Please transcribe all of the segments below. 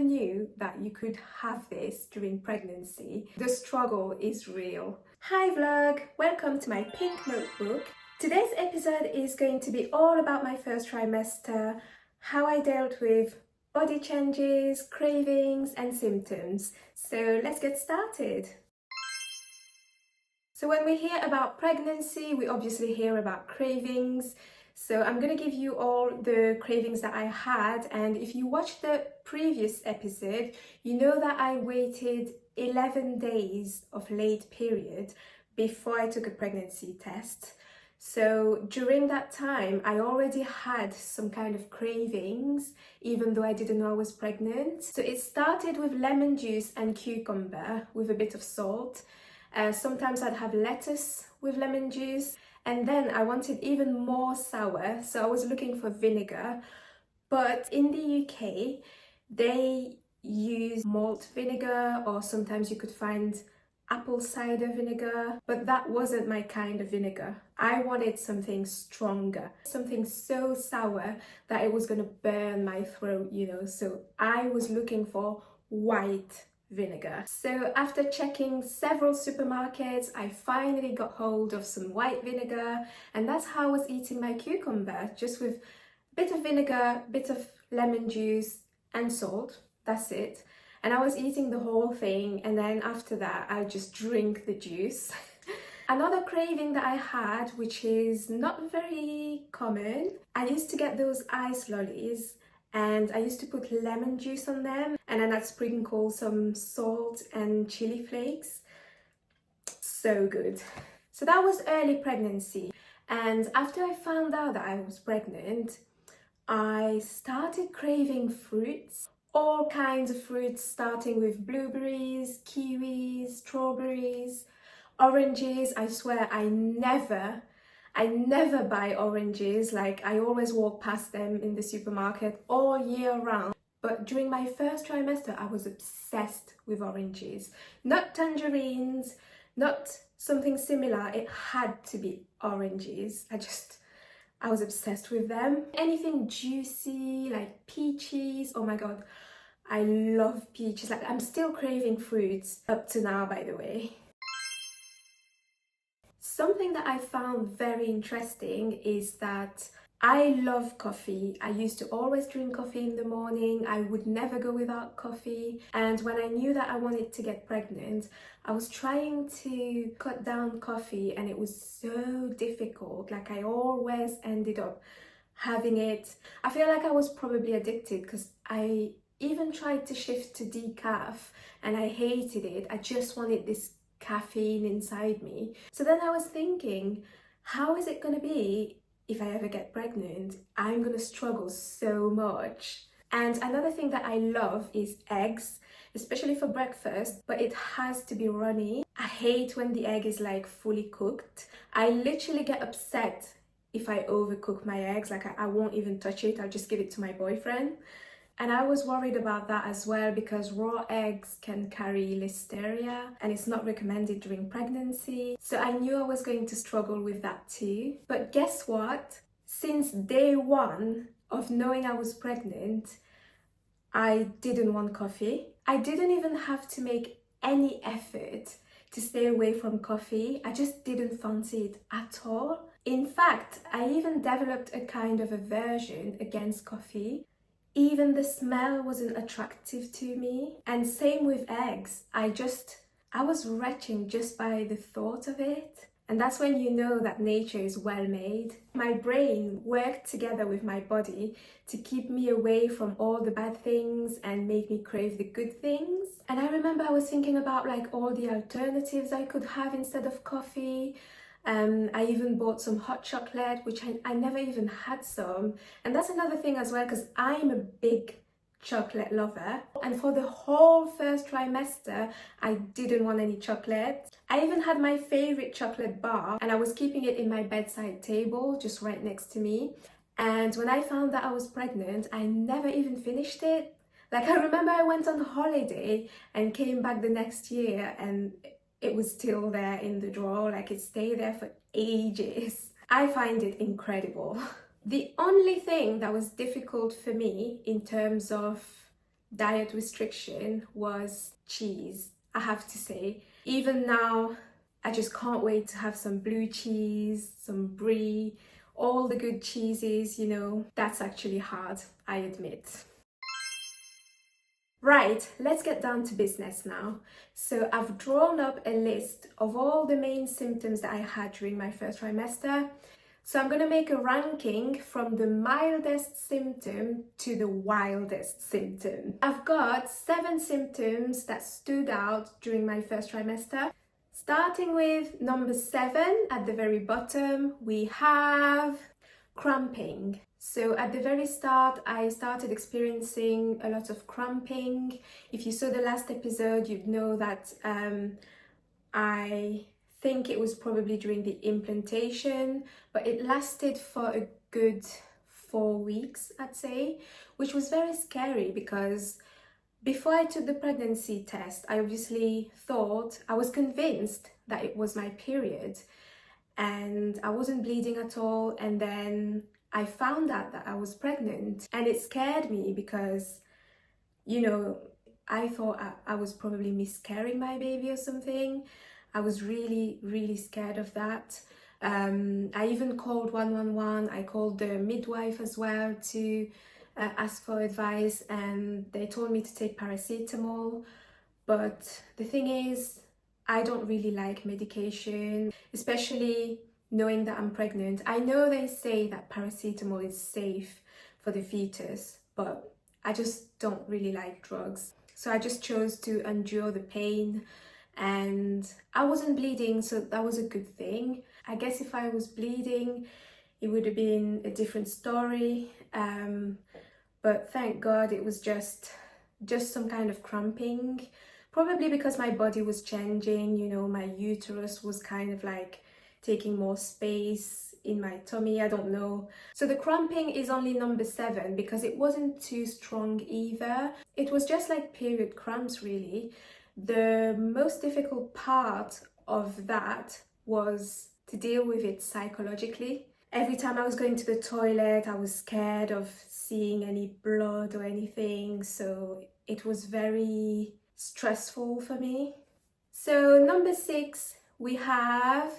knew that you could have this during pregnancy, the struggle is real. Hi vlog, welcome to my pink notebook. Today's episode is going to be all about my first trimester, how I dealt with body changes, cravings and symptoms. So let's get started. So when we hear about pregnancy, we obviously hear about cravings. So I'm going to give you all the cravings that I had, and if you watched the previous episode, you know that I waited 11 days of late period before I took a pregnancy test. So during that time, I already had some kind of cravings, even though I didn't know I was pregnant. So it started with lemon juice and cucumber with a bit of salt. Sometimes I'd have lettuce with lemon juice. And then I wanted even more sour, so I was looking for vinegar. But in the UK, they use malt vinegar, or sometimes you could find apple cider vinegar, but that wasn't my kind of vinegar. I wanted something stronger, something so sour that it was going to burn my throat, you know. So I was looking for white vinegar. So after checking several supermarkets, I finally got hold of some white vinegar, and that's how I was eating my cucumber, just with a bit of vinegar, a bit of lemon juice and salt. That's it. And I was eating the whole thing, and then after that I just drink the juice. Another craving that I had, which is not very common, I used to get those ice lollies, and I used to put lemon juice on them, and then I'd sprinkle some salt and chili flakes. So good. So that was early pregnancy, and after I found out that I was pregnant, I started craving fruits, all kinds of fruits, starting with blueberries, kiwis, strawberries, oranges. I swear I never buy oranges. Like, I always walk past them in the supermarket all year round. But during my first trimester, I was obsessed with oranges. Not tangerines, not something similar. It had to be oranges. I was obsessed with them. Anything juicy, like peaches. Oh my God, I love peaches. Like, I'm still craving fruits up to now, by the way. Something that I found very interesting is that I love coffee. I used to always drink coffee in the morning. I would never go without coffee. And when I knew that I wanted to get pregnant, I was trying to cut down coffee, and it was so difficult. Like, I always ended up having it. I feel like I was probably addicted, because I even tried to shift to decaf and I hated it. I just wanted this caffeine inside me. So then I was thinking, how is it going to be if I ever get pregnant? I'm going to struggle so much. And another thing that I love is eggs, especially for breakfast, but it has to be runny. I hate when the egg is like fully cooked. I literally get upset if I overcook my eggs. Like, I won't even touch it. I'll just give it to my boyfriend. And I was worried about that as well, because raw eggs can carry listeria and it's not recommended during pregnancy. So I knew I was going to struggle with that too. But guess what? Since day one of knowing I was pregnant, I didn't want coffee. I didn't even have to make any effort to stay away from coffee. I just didn't fancy it at all. In fact, I even developed a kind of aversion against coffee. Even the smell wasn't attractive to me. And same with eggs. I was retching just by the thought of it. And that's when you know that nature is well made. My brain worked together with my body to keep me away from all the bad things and make me crave the good things. And I remember I was thinking about like all the alternatives I could have instead of coffee. I even bought some hot chocolate, which I never even had some. And that's another thing as well, because I'm a big chocolate lover. And for the whole first trimester, I didn't want any chocolate. I even had my favorite chocolate bar, and I was keeping it in my bedside table, just right next to me. And when I found that I was pregnant, I never even finished it. Like, I remember I went on holiday and came back the next year, and it was still there in the drawer. Like, it stayed there for ages. I find it incredible. The only thing that was difficult for me in terms of diet restriction was cheese, I have to say. Even now, I just can't wait to have some blue cheese, some brie, all the good cheeses, you know. That's actually hard, I admit. Right, let's get down to business now. So I've drawn up a list of all the main symptoms that I had during my first trimester. So I'm going to make a ranking from the mildest symptom to the wildest symptom. I've got 7 symptoms that stood out during my first trimester. Starting with number 7 at the very bottom, we have cramping. So at the very start, I started experiencing a lot of cramping. If you saw the last episode, you'd know that I think it was probably during the implantation, but it lasted for a good 4 weeks, I'd say, which was very scary because before I took the pregnancy test, I obviously thought, I was convinced that it was my period and I wasn't bleeding at all. And then I found out that I was pregnant and it scared me because, you know, I thought I was probably miscarrying my baby or something. I was really, really scared of that. I even called 111. I called the midwife as well to ask for advice, and they told me to take paracetamol. But the thing is, I don't really like medication, especially knowing that I'm pregnant. I know they say that paracetamol is safe for the fetus, but I just don't really like drugs. So I just chose to endure the pain, and I wasn't bleeding, so that was a good thing. I guess if I was bleeding, it would have been a different story. But thank God it was just some kind of cramping. Probably because my body was changing, you know, my uterus was kind of like taking more space in my tummy, I don't know. So the cramping is only number 7 because it wasn't too strong either. It was just like period cramps really. The most difficult part of that was to deal with it psychologically. Every time I was going to the toilet, I was scared of seeing any blood or anything, so it was very stressful for me. So number 6, we have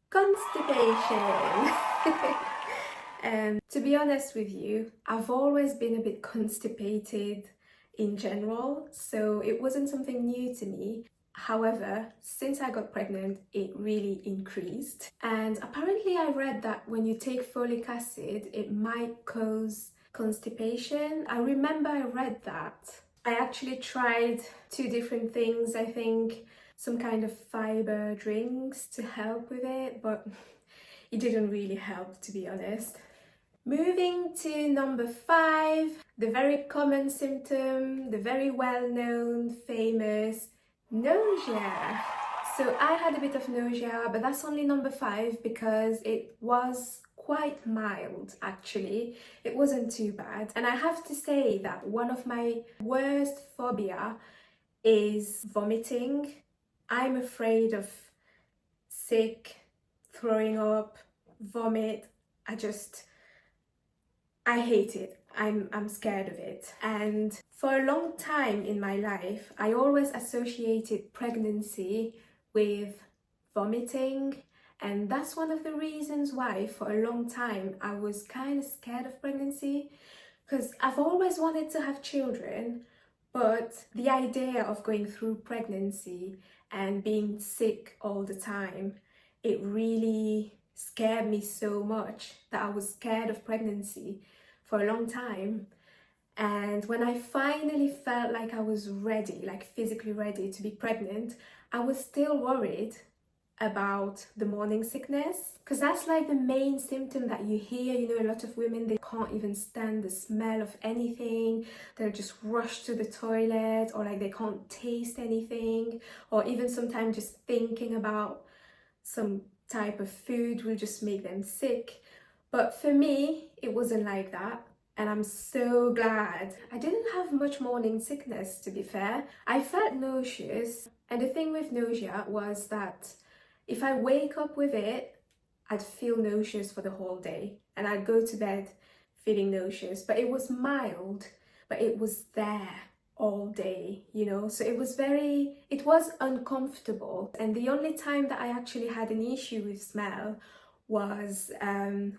constipation. And to be honest with you, I've always been a bit constipated in general, so it wasn't something new to me. However, since I got pregnant, it really increased. And apparently I read that when you take folic acid, it might cause constipation. I remember I read that. I actually tried 2 different things, I think some kind of fiber drinks to help with it, but it didn't really help, to be honest. Moving to number 5, the very common symptom, the very well-known, famous nausea. So I had a bit of nausea, but that's only number 5 because it was quite mild actually. It wasn't too bad. And I have to say that one of my worst phobia is vomiting. I'm afraid of sick, throwing up, vomit. I hate it. I'm scared of it. And for a long time in my life, I always associated pregnancy with vomiting. And that's one of the reasons why for a long time I was kind of scared of pregnancy, because I've always wanted to have children, but the idea of going through pregnancy and being sick all the time, it really scared me so much that I was scared of pregnancy for a long time. And when I finally felt like I was ready, like physically ready to be pregnant, I was still worried about the morning sickness, because that's like the main symptom that you hear. You know, a lot of women, they can't even stand the smell of anything. They'll just rush to the toilet, or like they can't taste anything, or even sometimes just thinking about some type of food will just make them sick. But for me, it wasn't like that. And I'm so glad. I didn't have much morning sickness, to be fair. I felt nauseous. And the thing with nausea was that if I wake up with it, I'd feel nauseous for the whole day. And I'd go to bed feeling nauseous. But it was mild, but it was there. all day, you know, so it was uncomfortable. And the only time that I actually had an issue with smell was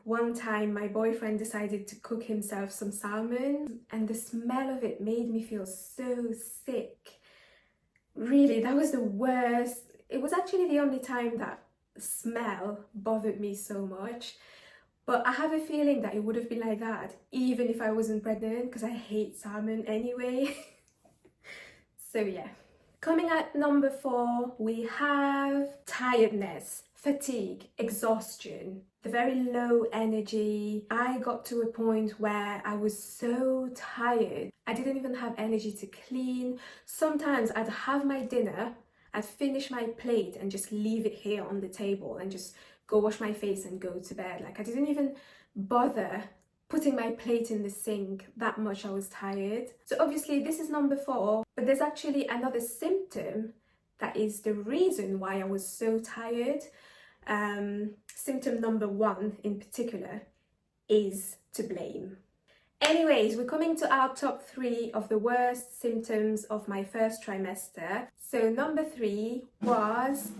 one time my boyfriend decided to cook himself some salmon, and the smell of it made me feel so sick. Really, that was the worst. It was actually the only time that smell bothered me so much. But I have a feeling that it would have been like that even if I wasn't pregnant, because I hate salmon anyway. So yeah. Coming at number 4, we have tiredness, fatigue, exhaustion, the very low energy. I got to a point where I was so tired. I didn't even have energy to clean. Sometimes I'd have my dinner, I'd finish my plate and just leave it here on the table and just go wash my face and go to bed. Like, I didn't even bother putting my plate in the sink, that much I was tired. So obviously this is number 4, but there's actually another symptom that is the reason why I was so tired. Symptom number 1 in particular is to blame. Anyways, we're coming to our top 3 of the worst symptoms of my first trimester. So number 3 was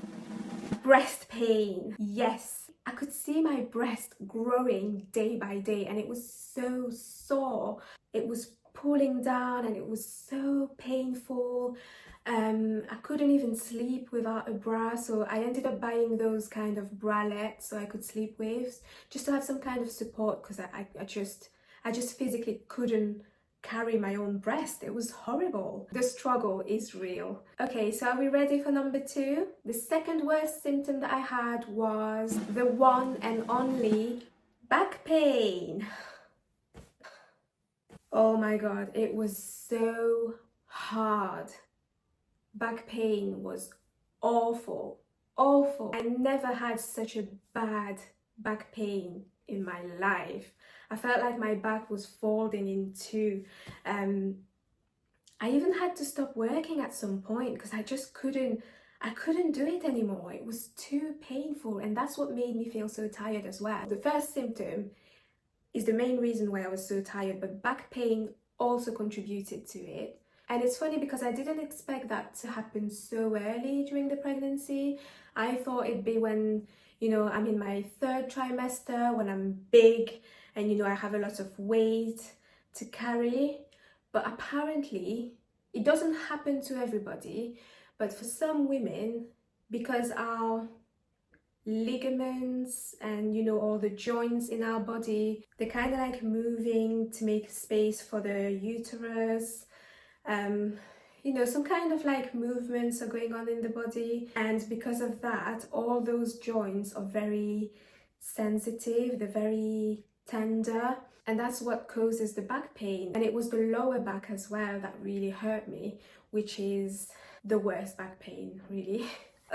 breast pain. Yes, I could see my breast growing day by day, and it was so sore. It was pulling down and it was so painful. I couldn't even sleep without a bra, so I ended up buying those kind of bralettes so I could sleep with, just to have some kind of support, because I just physically couldn't carry my own breast. It was horrible. The struggle is real. Okay, so are we ready for number 2? The second worst symptom that I had was the one and only back pain. Oh my god, it was so hard. Back pain was awful, awful. I never had such a bad back pain in my life. I felt like my back was folding in two. I even had to stop working at some point because I couldn't do it anymore. It was too painful, and that's what made me feel so tired as well. The first symptom is the main reason why I was so tired, but back pain also contributed to it. And it's funny because I didn't expect that to happen so early during the pregnancy. I thought it'd be when, you know, I'm in my 3rd trimester, when I'm big and, you know, I have a lot of weight to carry. But apparently it doesn't happen to everybody, but for some women, because our ligaments and, you know, all the joints in our body, they're kind of like moving to make space for the uterus. You know, some kind of like movements are going on in the body, and because of that, all those joints are very sensitive, they're very tender, and that's what causes the back pain. And it was the lower back as well that really hurt me, which is the worst back pain, really.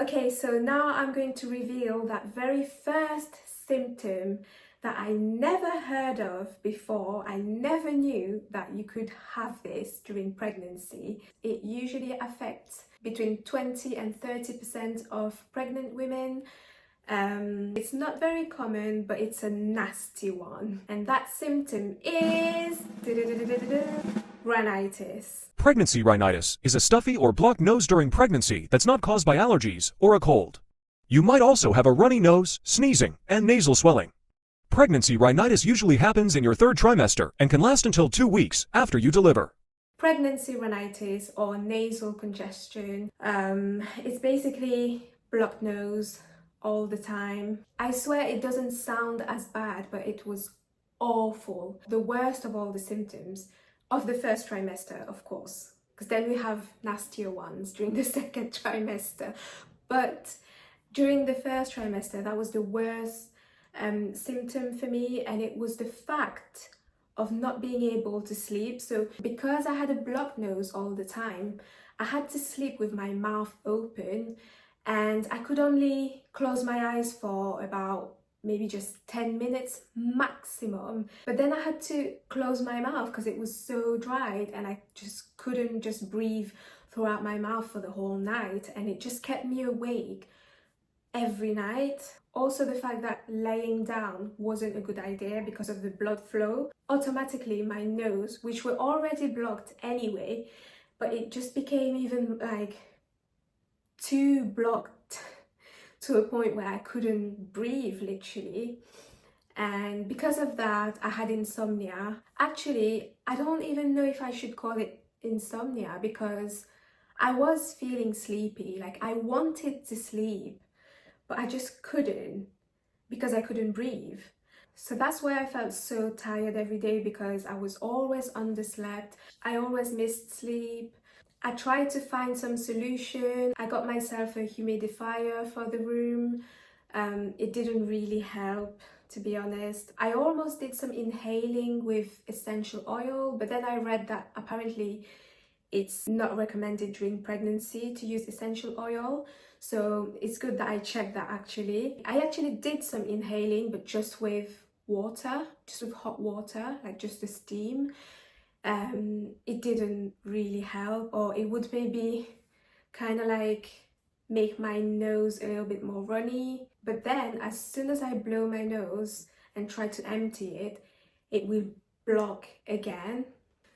Okay, so now I'm going to reveal that very first symptom that I never heard of before. I never knew that you could have this during pregnancy. It usually affects between 20 and 30% of pregnant women. It's not very common, but it's a nasty one. And that symptom is rhinitis. Pregnancy rhinitis is a stuffy or blocked nose during pregnancy that's not caused by allergies or a cold. You might also have a runny nose, sneezing, and nasal swelling. Pregnancy rhinitis usually happens in your 3rd trimester and can last until 2 weeks after you deliver. Pregnancy rhinitis, or nasal congestion, it's basically blocked nose all the time. I swear it doesn't sound as bad, but it was awful. The worst of all the symptoms of the 1st trimester, of course, because then we have nastier ones during the 2nd trimester. But during the 1st trimester, that was the worst symptom for me, and it was the fact of not being able to sleep. So because I had a blocked nose all the time, I had to sleep with my mouth open, and I could only close my eyes for about maybe just 10 minutes maximum. But then I had to close my mouth because it was so dried, and I just couldn't just breathe throughout my mouth for the whole night, and it just kept me awake every night. Also, the fact that laying down wasn't a good idea because of the blood flow. Automatically my nose, which were already blocked anyway, but it just became even like too blocked to a point where I couldn't breathe literally. And because of that, I had insomnia. Actually, I don't even know if I should call it insomnia, because I was feeling sleepy, like I wanted to sleep, but I just couldn't because I couldn't breathe. So that's why I felt so tired every day, because I was always underslept. I always missed sleep. I tried to find some solution. I got myself a humidifier for the room. It didn't really help, to be honest. I almost did some inhaling with essential oil, but then I read that apparently it's not recommended during pregnancy to use essential oil. So it's good that I checked that actually. I actually did some inhaling, but just with water, just with hot water, like just the steam. It didn't really help, or it would maybe kind of like make my nose a little bit more runny. But then as soon as I blow my nose and try to empty it, it will block again.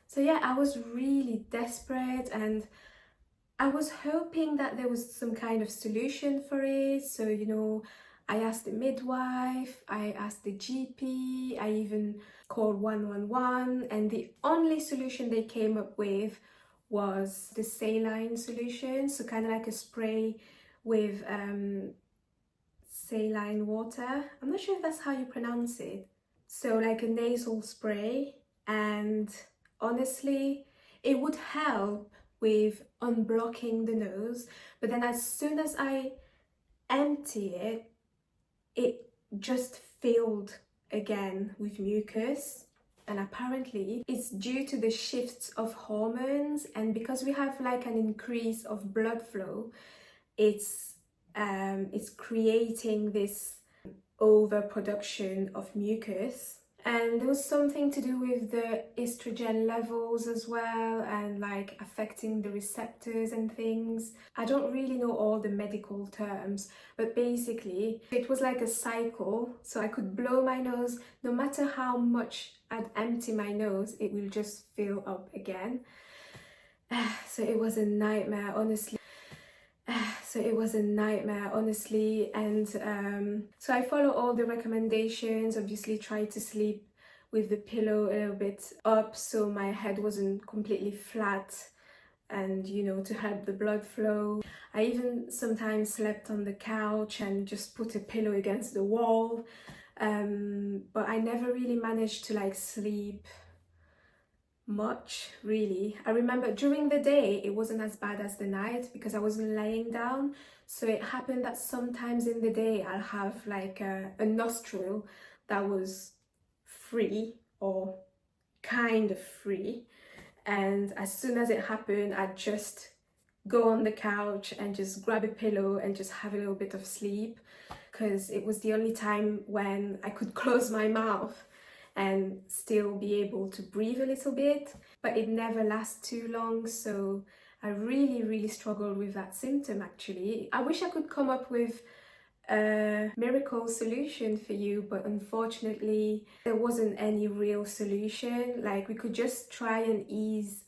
So yeah, I was really desperate, and I was hoping that there was some kind of solution for it. So, you know, I asked the midwife, I asked the GP, I even called 111, and the only solution they came up with was the saline solution. So kind of like a spray with saline water. I'm not sure if that's how you pronounce it. So like a nasal spray, and honestly, it would help with unblocking the nose, but then as soon as I empty it, it just filled again with mucus. And apparently it's due to the shifts of hormones, and because we have like an increase of blood flow, it's creating this overproduction of mucus. And there was something to do with the estrogen levels as well, and like affecting the receptors and things. I don't really know all the medical terms, but basically it was like a cycle. So I could blow my nose, no matter how much I'd empty my nose, it will just fill up again. So it was a nightmare, honestly. And so I follow all the recommendations. Obviously try to sleep with the pillow a little bit up so my head wasn't completely flat, and you know, to help the blood flow. I even sometimes slept on the couch and just put a pillow against the wall, but I never really managed to like sleep much, really. I remember during the day it wasn't as bad as the night because I wasn't laying down. So it happened that sometimes in the day I'll have like a nostril that was free, or kind of free, and as soon as it happened, I'd just go on the couch and just grab a pillow and just have a little bit of sleep, because it was the only time when I could close my mouth and still be able to breathe a little bit. But it never lasts too long, so I really struggled with that symptom actually. I wish I could come up with a miracle solution for you, but unfortunately there wasn't any real solution. Like we could just try and ease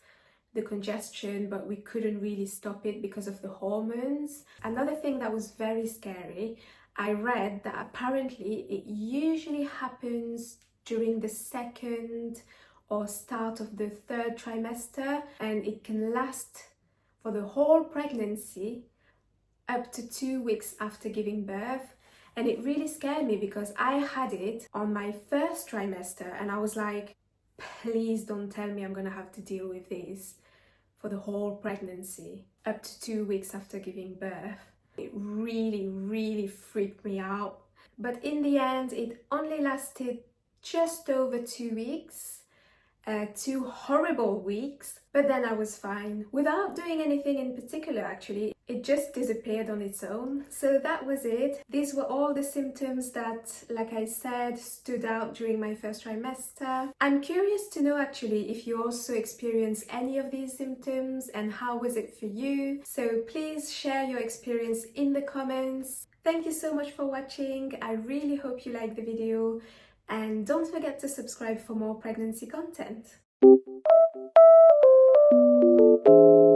the congestion, but we couldn't really stop it because of the hormones. Another thing that was very scary, I read that apparently it usually happens during the second or start of the third trimester, and it can last for the whole pregnancy up to 2 weeks after giving birth. And it really scared me because I had it on my first trimester, and I was like, please don't tell me I'm gonna have to deal with this for the whole pregnancy up to 2 weeks after giving birth. It really freaked me out. But in the end, it only lasted just over 2 weeks, 2 horrible weeks, but then I was fine without doing anything in particular. Actually, it just disappeared on its own. So that was it. These were all the symptoms that, like I said, stood out during my first trimester. I'm curious to know actually if you also experience any of these symptoms and how was it for you. So please share your experience in the comments. Thank you so much for watching. I really hope you liked the video. And don't forget to subscribe for more pregnancy content. you.